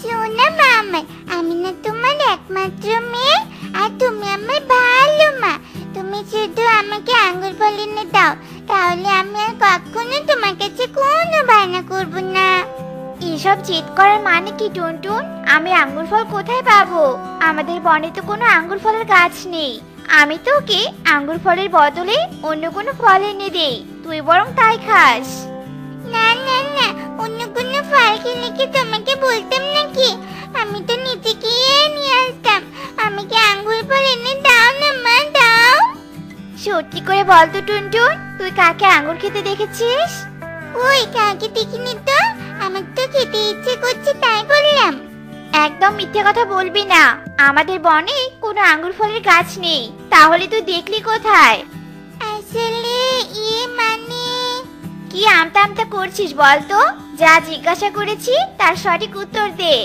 সোনা মা আমার, আমি না তোমার একমাত্র মেয়ে, আর তুমি আমার ভালো মা। তুমি শুধু আমাকে আঙ্গুর ফল এনে দাও, তাহলে আমি আর কখনো তোমার কাছে কোনো বায়না করব না। এসব জেদ করার মানে কি টুনটুন? আমি আঙ্গুর ফল কোথায় পাবো? আমাদের বনে তো কোনো আঙ্গুর ফলের গাছ নেই। আমি তোকে আঙ্গুর ফলের বদলে অন্য কোনো ফল এনে দেই, তুই বরং তাই খাস। না না না, অন্য কোনো ফল খেলে কি তোমাকে বলতাম নাকি? আমি তো নিচে গিয়ে নিয়ে আসতাম। আমাকে আঙ্গুর ফল এনে দাও না মা, দাও। সত্যি করে বল তো টুনটুন, তুই কাকে আঙ্গুর খেতে দেখেছিস? ওই কাকে দেখিনি তো, আমার তো খেতে ইচ্ছে করছে তাই বললাম। একদম মিথ্যে কথা বলবি না, আমাদের বনে কোনো আঙ্গুর ফলের গাছ নেই। তাহলে তুই দেখলি কোথায়? আসলে মানে কি আমতা আমতা করছিস বল তো? যা জিজ্ঞাসা করেছি তার সঠিক উত্তর দে।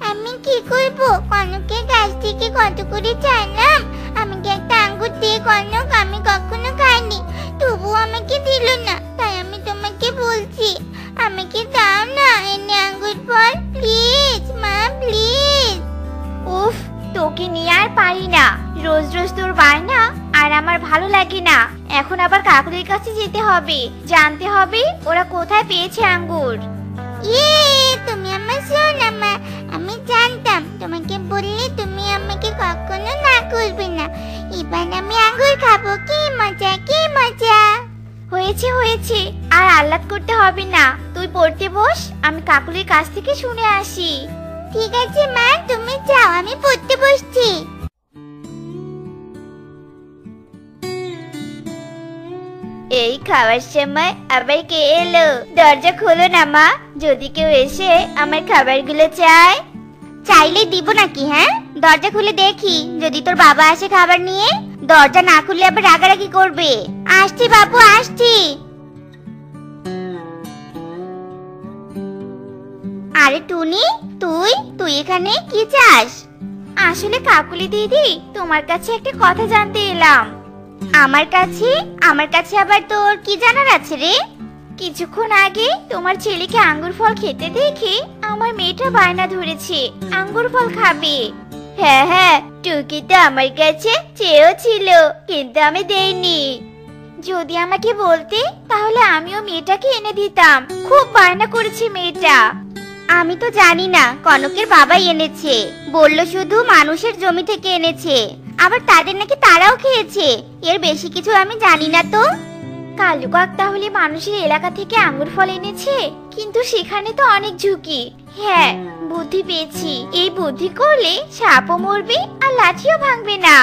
আমি কি করব? কনকের গাছ থেকে কত করে চাইলাম আমাকে একটা আঙ্গুর দিয়ে, কনক আমি কখনো খাইনি, তবুও আমাকে দিল না। তাই আমি তোমাকে বলছি, আমাকে দাও না এনে আঙ্গুর ফল, প্লিজ মা, প্লিজ। উফ, তোকে নিয়ে আর পারি না, রোজ রোজ তোর বায়না আর আমার ভালো লাগে না। এখন আবার কাকুলির কাছে যেতে হবে, জানতে হবে ওরা কোথায় পেয়েছে আঙ্গুর। তুমি আমার সোনা মা, আমি জানতাম তোমাকে বললে তুমি আমাকে কখনো না করবে না। এবার আমি আঙ্গুর খাবো, কি মজা, কি মজা। হয়েছে হয়েছে, আর আহ্লাদ করতে হবে না, তুই পড়তে বস, আমি কাকুলির কাছ থেকে শুনে আসি। ঠিক আছে মা, তুমি যাও, আমি পড়তে বসছি। এই খাবার সময় আবার কে এলো? দরজা খোলো না মা, যদি কেউ এসে আমার খাবারগুলো চায়। চাইলে দিব নাকি? হ্যাঁ, দরজা খুলে দেখি, যদি তোর বাবা আসে খাবার নিয়ে। দরজা না খুললে আবার রাগারাগি করবে। আসছি বাবু, আসছি। আরে টুনি, তুই তুই এখানে কি চাস? আসলে কাকুলি দিদি, তোমার কাছে একটা কথা জানতে এলাম। আমার কাছে? আমার কাছে আবার তোর কি জানার আছে রে? কিছুক্ষণ আগে তোমার ছেলেকে আঙ্গুর ফল খেতে দেখে আমার মেয়েটা বায়না ধরেছে আঙ্গুর ফল খাবে। হ্যাঁ হ্যাঁ, টুকি তো আমার কাছে চেয়েও ছিল, কিন্তু আমি দেইনি। যদি আমাকে বলতে তাহলে আমিও মেয়েটাকে এনে দিতাম, খুব বায়না করেছে মেয়েটা। আমি তো জানি না কনকের বাবাই এনেছে, বললো শুধু মানুষের জমি থেকে এনেছে, আবার তাদের নাকি তারাও খেয়েছে। এর বেশি কিছু আমি জানি না তো। কালু কাক তাহলে মানুষের এলাকা থেকে আঙ্গুর ফল এনেছে, কিন্তু সেখানে তো অনেক ঝুঁকি। হ্যাঁ, বুদ্ধি পেয়েছি, এই বুদ্ধি করলে সাপও মরবে আর লাঠিও ভাঙবে না।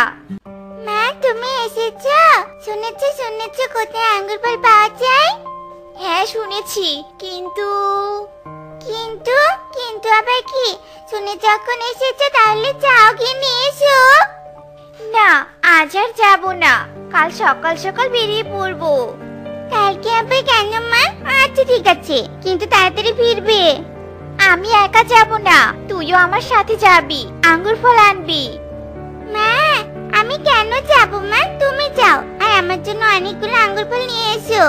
মা তুমি এসেছো? শুনেছো কোথায় আঙ্গুর ফল পাওয়া যায়? হ্যাঁ শুনেছি, কিন্তু কিন্তু কিন্তু আবার কি? শুনে যখন এসেছো তাহলে যাও গিয়ে নিয়ে এসো। না, আজ আর যাবো না, কাল সকাল সকাল বেরিয়ে পড়বো। কালকে আবার কেন মা? আচ্ছা ঠিক আছে, কিন্তু তাড়াতাড়ি ফিরবে। আমি একা যাব না, তুইও আমার সাথে যাবি, আঙ্গুর ফল আনবি। মা আমি কেন যাব মা? তুমি যাও, আর আমার জন্য অনেকগুলো আঙ্গুর ফল নিয়ে এসো।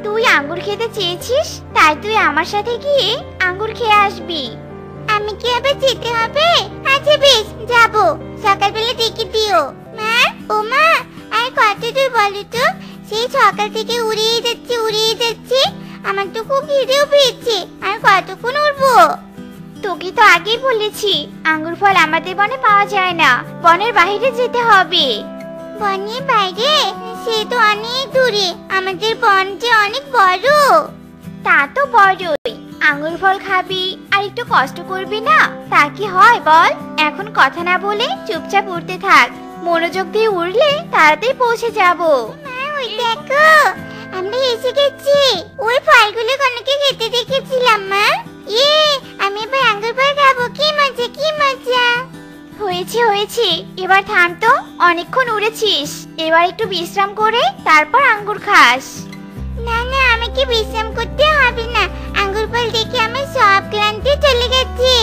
তুই আঙ্গুর খেতে চেয়েছিস, তাই তুই আমার সাথে গিয়ে আঙ্গুর খেয়ে আসবি। আমি কি আবার যেতে হবে? আচ্ছা বেশ, যাবো, সকালবেলা ডেকে দিও। মা, ও মা, আর কত দূর বলো তো? সেই সকাল থেকে উড়িয়ে যাচ্ছি। আমার তো খুব খিদেও পেয়েছে, আর কতক্ষণ উড়বো? তোকে তো আগেই বলেছি আঙ্গুর ফল আমাদের বনে পাওয়া যায় না, বনের বাইরে যেতে হবে। বনের বাইরে? সে তো অনেক দূরে, আমাদের বন যে অনেক বড়। তা তো বড়ই, আঙ্গুর ফল খাবি আর একটু কষ্ট করবি না, তা কি হয় বল? এখন কথা না বলে চুপচাপ উড়তে থাক, মনোযোগ দিয়ে উড়লে তাড়াতাড়ি পৌঁছে যাবো। মা ওই দেখো, আমরা এসে গেছি। ওই ফলগুলো কনকে খেতে দেখেছিলাম মা। আমি এবার আঙ্গুর ফল খাবো, কি মজা, কি মজা। হয়েছে, এবার থাম তো, অনেকক্ষণ উড়েছিস, এবার একটু বিশ্রাম করে তারপর আঙ্গুর খাস। না না, আমাকে বিশ্রাম করতে হবে না, আঙ্গুর ফল দেখে আমার সব ক্লান্তি চলে গেছে।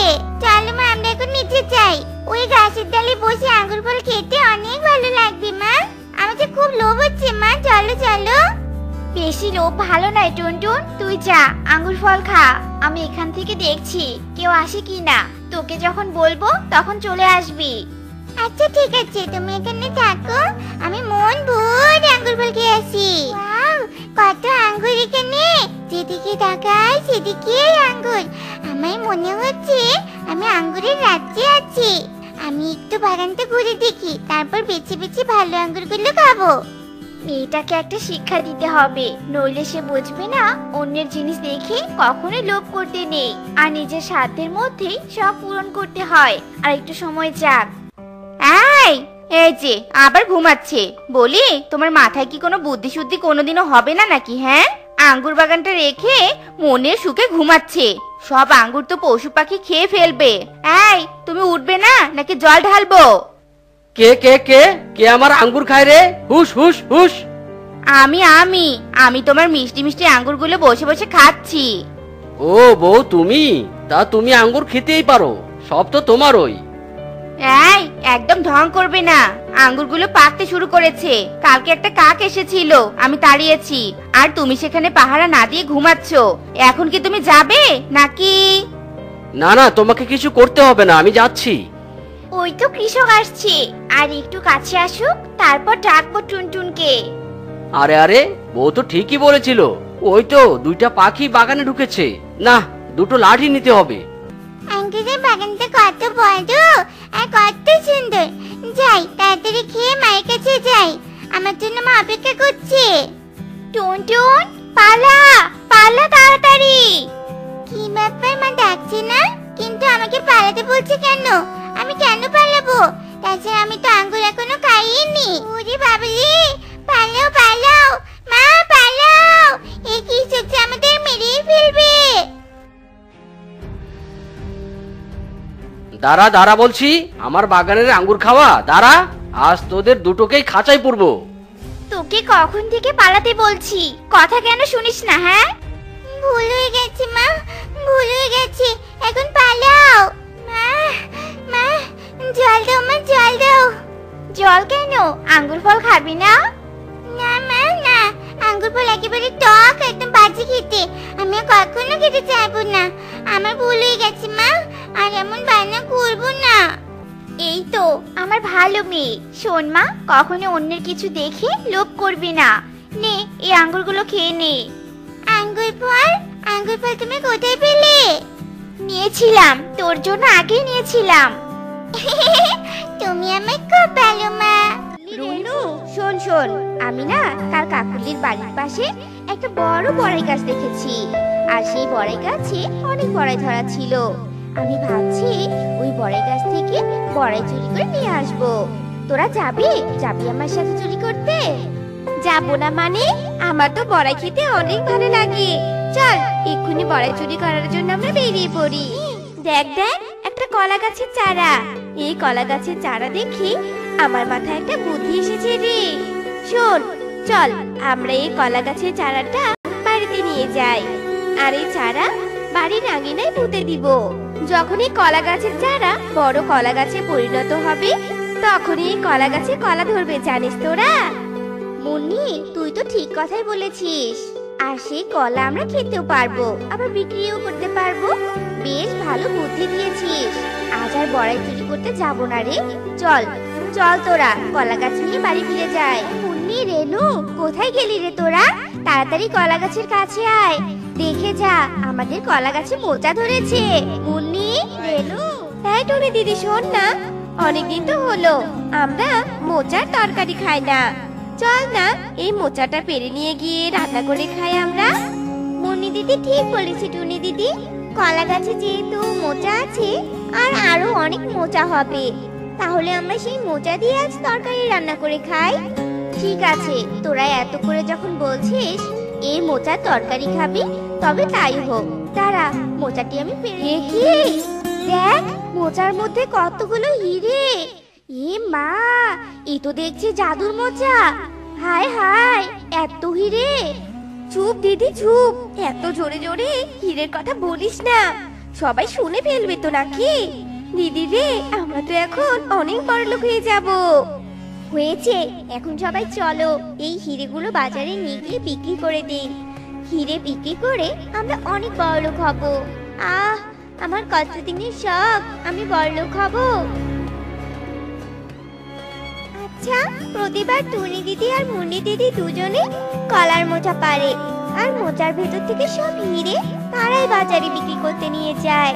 চলো মা, আমরা এখন নিচে যাই, ওই গাছের ডালে বসে আঙ্গুর ফল খেতে অনেক ভালো লাগবে মা। আমার যে খুব লোভ হচ্ছে মা, চলো চলো। বেশি লোভ ভালো নয় টুনটুন, তুই যা আঙ্গুর ফল খা। আমি এখান থেকে দেখছি কেউ আসে কিনা, তোকে যখন বলবো তখন চলে আসবি। আচ্ছা ঠিক আছে, তুমি এখানে থাকো, আমি মন ভরে আঙ্গুর ফল খেয়ে আসি। ওয়াও, কত আঙ্গুর এখানে, যেদিকে তাকাই সেদিকে আঙ্গুর। আমার মনে হচ্ছে আমি আঙ্গুরের রাজ্যে আছি। আমি একটু বাগানটা ঘুরে দেখি, তারপর বেছে বেছে ভালো আঙ্গুরগুলো খাবো। মেয়েটাকে একটা শিক্ষা দিতে হবে, নইলে সে বুঝবে না অন্যের জিনিস দেখে কখনোই লোভ করতে নেই, আর নিজের সাধ্যের মধ্যেই সব পূরণ করতে হয়। আর একটু সময় যাক। এই যে আবার ঘুমাচ্ছে, বলি তোমার মাথায় কি কোনো বুদ্ধি শুদ্ধি কোনোদিনও হবে না নাকি? হ্যাঁ, আঙ্গুর বাগানটা রেখে মনের সুখে ঘুমাচ্ছে, সব আঙ্গুর তো পশু পাখি খেয়ে ফেলবে। এই তুমি উঠবে না নাকি জল ঢালবো? কে কে কে কে আমার আঙ্গুর খায় রে? হুশ হুশ হুশ। আমি তোমার মিষ্টি মিষ্টি আঙ্গুরগুলো বসে বসে খাচ্ছি। ও বউ, তুমি? তা তুমি আঙ্গুর খেতেই পারো, সব তো তোমারই। এই একদম ঢং করবে না, আঙ্গুরগুলো পাকতে শুরু করেছে। কালকে একটা কাক এসেছিল, আমি তাড়িয়েছি, আর তুমি সেখানে পাহারা না দিয়ে ঘুমাচ্ছ। এখন কি তুমি যাবে নাকি? না না, তোমাকে কিছু করতে হবে না, আমি যাচ্ছি। ওই তো কৃষক আসছে, আর একটু কাছে আসুক, তারপর ডাকবো টুনটুনকে। আরে আরে, বউ তো ঠিকই বলেছিল, ওই তো দুইটা পাখি বাগানে ঢুকেছে। না, দুটো লাঠি নিতে হবে। আঙ্গুরের বাগানটা কত বড় আর কত সুন্দর। যাই, তাড়াতাড়ি খেয়ে মায়ের কাছে যাই, আমার জন্য মা অপেক্ষা করছে। টুনটুন পালা পালা তাড়াতাড়ি। কি ব্যাপার, মা ডাকছে না, কিন্তু আমাকে পালাতে বলছে কেন? আমি কেন পালাবো? তাছাড়া আমি তো আঙ্গুর এখনো খাইনি। ওরে বাবা রে, পালাও পালাও মা, পালাও, এই কৃষক যে আমাদের মেরেই ফেলবে। দাঁড়া দাঁড়া বলছি, আমার বাগানের আঙ্গুর খাওয়া দাঁড়া, আজ তোদের দুটোকেই খাঁচাই পড়বো। তোকে কখন থেকে পালাতে বলছি, কথা কেন শুনিস না? হ্যাঁ, ভুল হয়ে গেছে মা, ভুল হয়ে গেছে, এখন পালাও। মা মা, জল দাও মা, জল দাও। জল কেন? আঙ্গুর ফল খাবি না? না মা না, আঙ্গুর ফল একেবারে টক, একদম বাজে খেতে, আমি আর কখনো খেতে চাইবো না। আমার ভুল হয়ে গেছে মা, আর এমন বায়না করবো না। এই তো আমার ভালো মেয়ে। শোন মা, কখনো অন্যের কিছু দেখে লোভ করবি না। নে, এই আঙ্গুরগুলো খেয়ে নে। আঙ্গুর ফল, আঙ্গুর ফল তুমি কোথায় পেলে? নিয়েছিলাম, তোর জন্য আগেই নিয়েছিলাম। তুমি আমার খুব ভালো মা। রুনু, শোন শোন, আমি না কাল কাকুলির বাড়ির পাশে একটা বড় বড়াই গাছ দেখেছি, আর সেই বড়াই গাছে অনেক বড়াই ধরা ছিল। আমি ভাবছি ওই বড়াই গাছ থেকে বড়াই চুরি করে নিয়ে আসবো। তোরা যাবি যাবি আমার সাথে চুরি করতে? যাবো না মানে? আমার তো বড়াই খেতে অনেক ভালো লাগে। চল এক্ষুনি বড়াই চুরি করার জন্য আমরা বেরিয়ে পড়ি। দেখ দেখ, একটা কলা গাছের চারা। এই কলা গাছের চারা দেখি আমার মাথায় একটা বুদ্ধি এসেছে রে। শোন, চল আমরা এই কলা গাছের চারাটা বাড়িতে নিয়ে যাই, আর এই চারা বাড়ির আঙিনায় পুঁতে দিব। যখন এই কলা গাছের চারা বড় কলা গাছে পরিণত হবে, তখন এই কলা গাছে কলা ধরবে, জানিস তোরা? মুন্নি, তুই তো ঠিক কথাই বলেছিস, আর সেই কলা আমরা খেতেও পারবো, আবার বিক্রিও করতে পারবো। বেশ ভালো বুদ্ধি দিয়েছিস, আজ আর বড়াই চুরি করতে যাবো না রে। চল চল, তোরা কলা গাছ নিয়ে বাড়ি ফিরে যাই। মুন্নি, রেনু, কোথায় গেলি রে তোরা? তাড়াতাড়ি কলা গাছের কাছে আয়, দেখে যা আমাদের কলা গাছে মোচা ধরেছে। মুন্নি, রেনু। হ্যাঁ টুনি দিদি, শোন না, অনেকদিন তো হলো আমরা মোচার তরকারি খাই না। চল না এই মোচাটা পেরে নিয়ে গিয়ে রান্না করে খাই আমরা। মুন্নি দিদি ঠিক বলেছে টুনি দিদি, কলা গাছে যেহেতু মোচা আছে আর আরো অনেক মোচা হবে, তাহলে আমরা সেই মোচা দিয়ে আজ তরকারি রান্না করে খাই। ঠিক আছে, তোরা এত করে যখন বলছিস এই মোচার তরকারি খাবি, তবে তাই হোক। দাঁড়া, মোচাটি আমি পেরে কি দেখ, মোচার মধ্যে কতগুলো হিরে। এ মা, এ তো দেখছি জাদুর মোচা। হায় হায়, এত হিরে! চুপ দিদি চুপ, এত জোরে জোরে হিরের কথা বলিস না, সবাই শুনে ফেলবে তো নাকি? দিদি রে, আমরা তো এখন অনেক বড় লোক হয়ে যাব। হয়েছে, এখন সবাই চলো এই হিরেগুলো বাজারে নিয়ে গিয়ে বিক্রি করে দিই। হিরে বিক্রি করে আমরা অনেক বড়লোক হব। আহ, আমার কতদিনের শখ, আমি বড়লোক হব। আচ্ছা, প্রতিবার টুনি দিদি আর মুন্নি দিদি দুজনে কলার মোচা পারে, আর মোচার ভেতর থেকে সব হিরে তারাই বাজারে বিক্রি করতে নিয়ে যায়।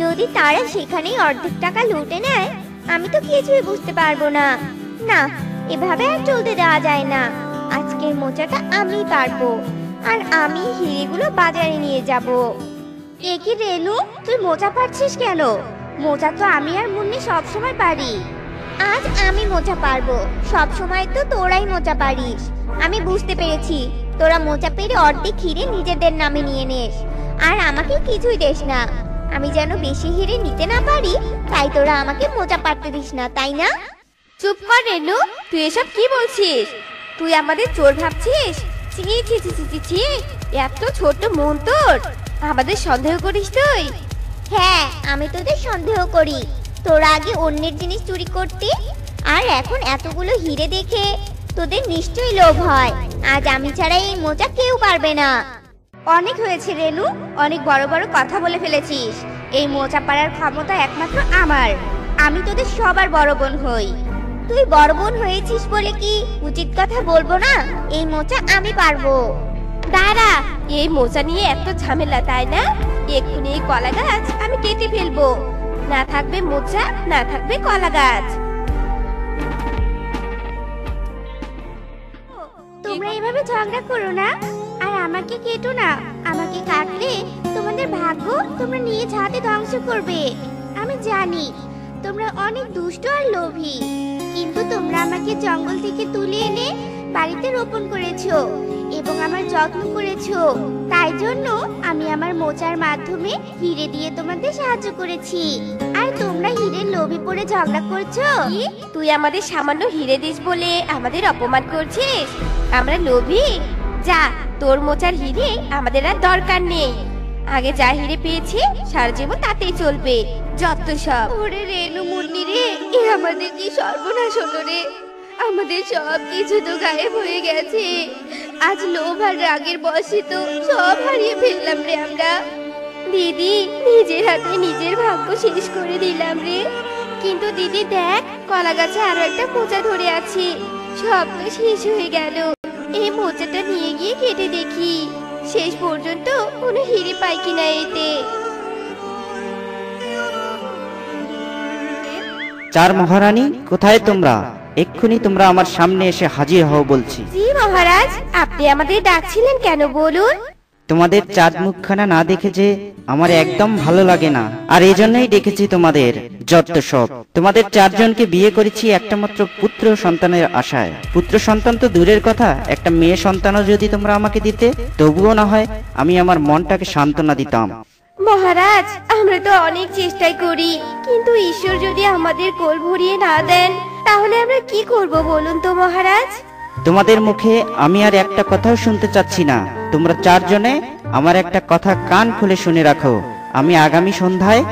যদি তারা সেখানেই অর্ধেক টাকা লুটে নেয়, আমি তো কিছুই বুঝতে পারবো না। না, এভাবে আর চলতে দেওয়া যায় না। আজকের মোচাটা আমিই পারবো, আর আমি হিরেগুলো বাজারে নিয়ে যাব। এ কি রেনু, তুই মোচা পারছিস কেন? মোচা তো আমি আর মুন্নি সব সময় পারি। আজ আমি মোচা পারবো, সব সময় তো তোরাই মোচা পারিস। আমি বুঝতে পেরেছি, তোরা মোচা পেরে অর্ধেক হিরে নিজেদের নামে নিয়ে নেস, আর আমাকে কিছুই দেস না। আমি যেন বেশি হিরে নিতে না পারি, তাই তোরা আমাকে মোচা পারতে দিস না, তাই না? চুপ কর রেনু, তুই এসব কি বলছিস? তুই আমাদের চোর ভাবছিস? ছি ছি ছি ছি ছি ছি, এত ছোট মন তোর! আমাদের সন্দেহ করিস তুই? হ্যাঁ, আমি তোদের সন্দেহ করি। তোরা আগে অন্যের জিনিস চুরি করতি, আর এখন এতগুলো হিরে দেখে তোদের নিশ্চয়ই লোভ হয়। আজ আমি ছাড়া এই মোচা কেউ পারবে না। অনেক হয়েছে রেনু, অনেক বড় বড় কথা বলে ফেলেছিস। এই মোচা পাড়ার ক্ষমতা একমাত্র আমার। আমি তোদের সবার বড় বোন হই। তুই বড় বোন হয়েছিস বলে কি উচিত কথা বলবো না? এই মোচা আমি পারবো। দাঁড়া, এই মোচা নিয়ে এত ঝামেলা, তাই না? এক্ষুনি এই কলা গাছ আমি কেটে ফেলবো। না থাকবে মোচা, না থাকবে কলা গাছ। তোমরা এভাবে ঝগড়া করো না, আর আমাকে কেটো না। আমাকে কাটলে তোমাদের ভাগ্য তোমরা নিজ হাতে ধ্বংস করবে। আমি জানি তোমরা অনেক দুষ্ট আর লোভী, কিন্তু তোমরা আমাকে জঙ্গল থেকে তুলে এনে বাড়িতে রোপণ করেছো এবং আমার যত্ন করেছো। তাই জন্য আমি আমার মোচার মাধ্যমে হিরে দিয়ে তোমাদের সাহায্য করেছি, আর তোমরা হিরের লোভে পড়ে ঝগড়া করছো। তুই আমাদের সামান্য হিরে দিস বলে আমাদের অপমান করছিস? আমরা লোভী? যা, তোর মোচার হিরে আমাদের আর দরকার নেই। আগে যা হিরে পেয়েছি সারা জীবন তাতেই চলবে, যত সব। ওরে রেনু মুন্নি রে, এ আমাদের কি সর্বনাশ হলো রে! আমাদের সব কিছু তো গায়েব হয়ে গেছে। আজ লোভ আর রাগের বশে তো সব হারিয়ে ফেললাম রে আমরা। দিদি, নিজের হাতে নিজের ভাগ্য শেষ করে দিলাম রে। কিন্তু দিদি দেখ, কলা গাছে আরো একটা মোচা ধরে আছে। সব তো শেষ হয়ে গেল। এই মোচাটা নিয়ে গিয়ে কেটে দেখি শেষ পর্যন্ত কোনো হিরে পাই কিনা এতে। চার মহারানী, কোথায় তোমরা? এক্ষুনি তোমরা আমার সামনে এসে হাজির হও বলছি। জি মহারাজ, আপনি আমাদের ডাকছিলেন কেন বলুন? তোমাদের চাঁদ মুখখানা না দেখে যে আমার একদম ভালো লাগে না, আর এজন্যই ডেকেছি তোমাদের। যত সব, তোমাদের চারজনকে বিয়ে করেছি একটা মাত্র পুত্র সন্তানের আশায়। পুত্র সন্তান তো দূরের কথা, একটা মেয়ে সন্তানও যদি তোমরা আমাকে দিতে, তবুও না হয় আমি আমার মনটাকে সান্ত্বনা দিতাম। মহারাজ, আমরা তো অনেক চেষ্টাই করি, কিন্তু ঈশ্বর যদি আমাদের কোল ভরিয়ে না দেন, তাহলে আমরা কি করব বলুন তো মহারাজ? তোমাদের মুখে আমি আর একটা কথাও শুনতে চাচ্ছি না। তোমরা চারজনে আমার একটা কথা কান খুলে শুনে রাখো। আমি আগামী সন্ধ্যায়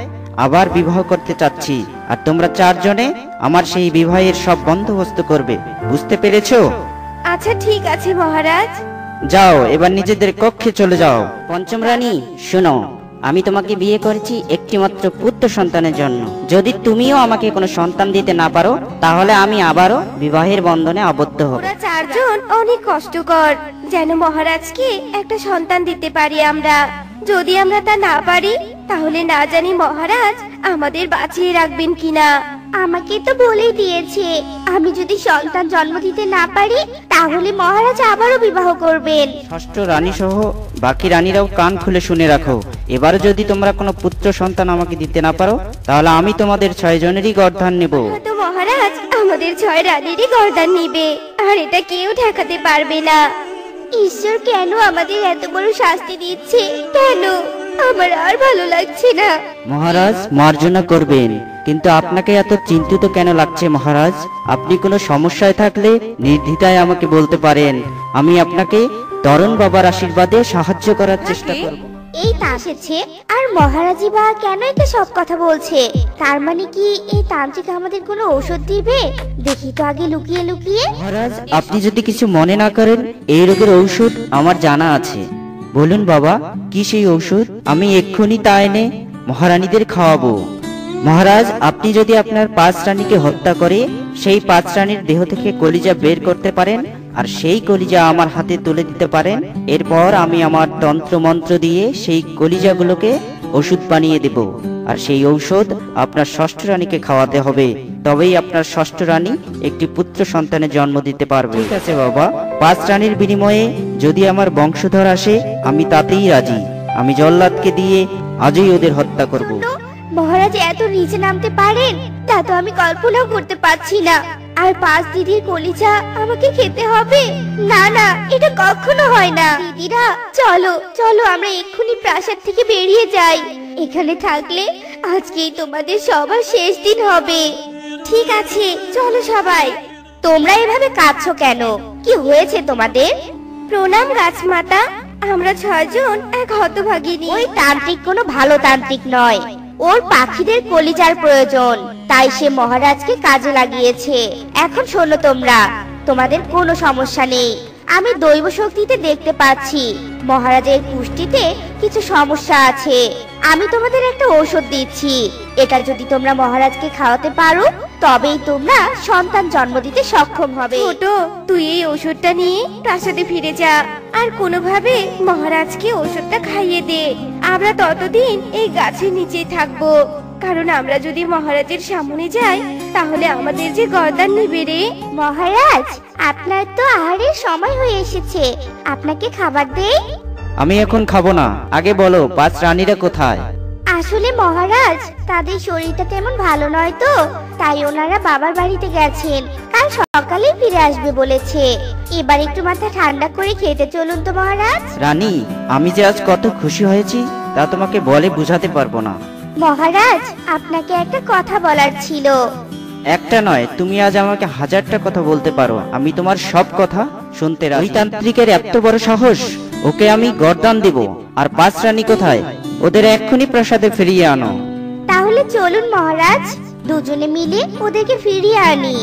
আবার বিবাহ করতে চাচ্ছি, আর তোমরা চারজনে আমার সেই বিবাহের সব বন্দোবস্ত করবে। বুঝতে পেরেছো? আচ্ছা ঠিক আছে মহারাজ। যাও, এবার নিজেদের কক্ষে চলে যাও। পঞ্চম রানী, শোনো, আমি তোমাকে বিয়ে করেছি একটি মাত্র পুত্র সন্তানের জন্য। যদি তুমিও আমাকে কোনো সন্তান দিতে না পারো, তাহলে আমি আবারও বিবাহের বন্ধনে আবদ্ধ হব। ওরা চারজন অনেক কষ্টকর, যেন মহারাজকে একটা সন্তান দিতে পারি আমরা। যদি আমরা তা না পারি, তাহলে না জানি মহারাজ আমাদের বাঁচিয়ে রাখবেন কিনা। আমাকে তো বলেই দিয়েছে, আমি যদি সন্তান জন্ম দিতে না পারি, তাহলে মহারাজ আবারও বিবাহ করবেন। ষষ্ঠ রানী সহ বাকি রানীরাও কান খুলে শুনে রাখো। এবার যদি তোমরা কোনো পুত্র সন্তান আমাকে দিতে না পারো, তাহলে আমি তোমাদের 6 জনেরই গর্দান নেব। তো মহারাজ আমাদের 6 রানীরই গর্দান নিবে, আর এটা কেউ ঠেকাতে পারবে না। ঈশ্বর কেন আমাদের এত বড় শাস্তি দিচ্ছে? কেন? আমার আর ভালো লাগছে না। মহারাজ মার্জনা করবেন, কিন্তু আপনাকে এত চিন্তিত কেন লাগছে মহারাজ? আপনি কোনো সমস্যায় থাকলে নির্দ্বিধায় আমাকে বলতে পারেন। আমি আপনাকে তরুণ বাবার আশীর্বাদে সাহায্য করার চেষ্টা করব। এই তা এসেছে আর মহারাজি বা কেন একে সব কথা বলছে? তার মানে কি এই তান্ত্রিক আমাদের কোনো ঔষধ দিবে? দেখি তো আগে লুকিয়ে লুকিয়ে। মহারাজ, আপনি যদি কিছু মনে না করেন, এই রোগের ঔষধ আমার জানা আছে। বলুন বাবা, কি সেই ঔষধ? আমি এক্ষুনি তা এনে মহারানীদের খাওয়াবো। মহারাজ, আপনি যদি আপনার 5 রানীকে হত্যা করে সেই 5 রানীর দেহ থেকে কলিজা বের করতে পারেন আর সেই কলিজা আমার হাতে তুলে দিতে পারেন, এরপর আমি আমার তন্ত্র মন্ত্র দিয়ে সেই কলিজাগুলোকে ওষুধ বানিয়ে দেব। আর সেই ঔষধ আপনার 6ষ্ঠ রানীকে খাওয়াতে হবে, তবেই আপনার 6ষ্ঠ রানী একটি পুত্র সন্তানের জন্ম দিতে পারবে। ঠিক আছে বাবা, 5 রানীর বিনিময়ে যদি আমার বংশধর আসে আমি তাতেই রাজি। আমি জল্লাদকে দিয়ে আজই ওদের হত্যা করব। মহারাজ এত নিচে নামতে পারেন, তা তো আমি কল্পনাও করতে পারছি না। আর 5 দিদির কলিজা আমাকে খেতে হবে? না না, এটা কখনো হয় না। দিদিরা, চলো চলো আমরা এক্ষুনি প্রাসাদ থেকে বেরিয়ে যাই। এখানে থাকলে আজকেই তোমাদের সবার শেষ দিন হবে। ঠিক আছে, চলো সবাই। তোমরা এভাবে কাঁদছো কেন? কি হয়েছে তোমাদের? প্রণাম গাছমাতা, আমরা 6 জন এক হতভাগিনী। ওই তান্ত্রিক কোনো ভালো তান্ত্রিক নয়, ওর পাখিদের কলিজার প্রয়োজন, তাই সে মহারাজকে কাজে লাগিয়েছে। এখন শোনো তোমরা, তোমাদের কোনো সমস্যা নেই। আমি দৈব শক্তিতে দেখতে পাচ্ছি মহারাজের পুষ্টিতে কিছু সমস্যা আছে। আমি তোমাদের একটা ঔষধ দিচ্ছি, এটা যদি তোমরা মহারাজকে খাওয়াতে পারো তবেই তোমরা সন্তান জন্ম দিতে সক্ষম হবে। ছোট, তুই এই ওষুধটা নিয়ে প্রাসাদে ফিরে যা আর কোনোভাবে মহারাজকে ওষুধটা খাইয়ে দে। আমরা ততদিন এই গাছের নিচেই থাকবো, কারণ আমরা যদি মহারাজের সামনে যাই তাহলে আমাদের যে গর্দান নিবে রে। মহারাজ, আপনার তো আহারের সময় হয়ে এসেছে, আপনাকে খাবার দেই? আমি এখন খাবো না, আগে বলো 5 রানীরা কোথায়? আসলে মহারাজ, তাদের শরীরটা তেমন ভালো নয় তো, তাই ওনারা বাবার বাড়িতে গেছেন। কাল সকালে ফিরে আসবে বলেছে। এবার একটু মাথা ঠান্ডা করে খেতে চলুন তো মহারাজ। রানী, আমি যে আজ কত খুশি হয়েছি তা তোমাকে বলে বুঝাতে পারবো না। মহারাজ, আপনাকে একটা কথা বলার ছিল। একটা নয়, তুমি আজ আমাকে 1000টা কথা বলতে পারো, আমি তোমার সব কথা শুনতে রাজি। ওই তান্ত্রিকের এত বড় সাহস, ওকে আমি গর্দান দেব। আর 5 রানী কোথায়? ওদের এক্ষুনি প্রাসাদে ফিরিয়ে আনো। তাহলে চলুন মহারাজ, দুজনে মিলে ওদেরকে ফিরিয়ে আনি।